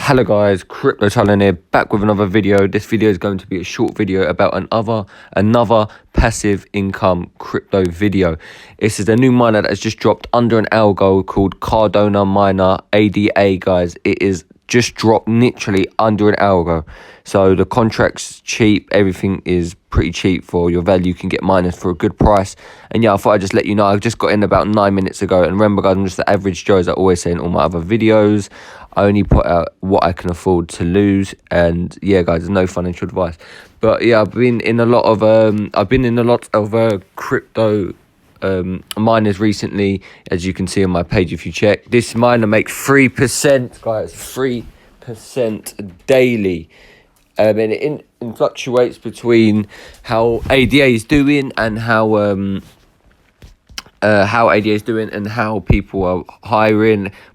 Hello guys, Crypto Talon here, back with another video. This video is going to be a short video about another passive income crypto video. This is a new miner that has just dropped under an algo called Cardano Miner ADA, guys. It is just dropped literally under an algo. So the contract's cheap, everything is pretty cheap for your value. You can get miners for a good price. And yeah, I thought I'd just let you know, I just got in about 9 minutes ago. And remember guys, I'm just the average Joe, as I always say in all my other videos. I only put out what I can afford to lose, and yeah guys, there's no financial advice. But yeah, I've been in a lot of crypto miners recently, as you can see on my page if you check. This miner makes 3%, guys, 3% daily. And it fluctuates between how ADA is doing and how ADA is doing and how people are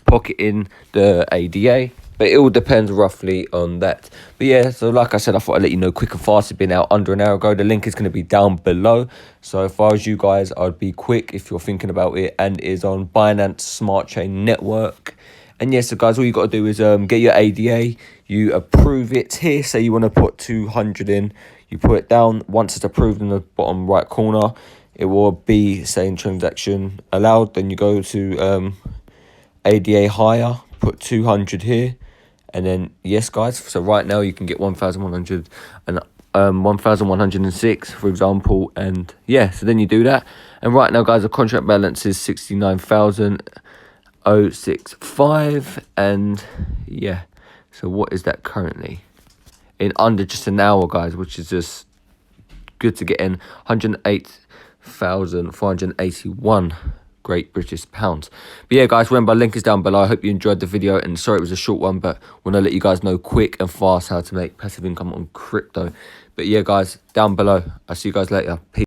pocketing the ADA. But it all depends roughly on that. But yeah, so like I said, I thought I'd let you know quick and fast. It's been out under an hour ago. The link is going to be down below. So if I was you guys, I'd be quick if you're thinking about it. And it is on Binance Smart Chain Network. And yes, so guys, all you got to do is get your ADA. You approve it here. Say you want to put 200 in. You put it down. Once it's approved in the bottom right corner, it will be saying transaction allowed. Then you go to ADA higher, put 200 here, and then yes guys, so right now you can get 1,100 and 1,106 for example. And yeah, so then you do that, and right now guys, the contract balance is 69,065, and yeah, so what is that currently in under just an hour, guys, which is just good to get in. 108,481 Great British pounds. But yeah guys, remember, link is down below. I hope you enjoyed the video, and sorry it was a short one, but want to let you guys know quick and fast how to make passive income on crypto. But yeah guys, down below. I'll see you guys later. Peace.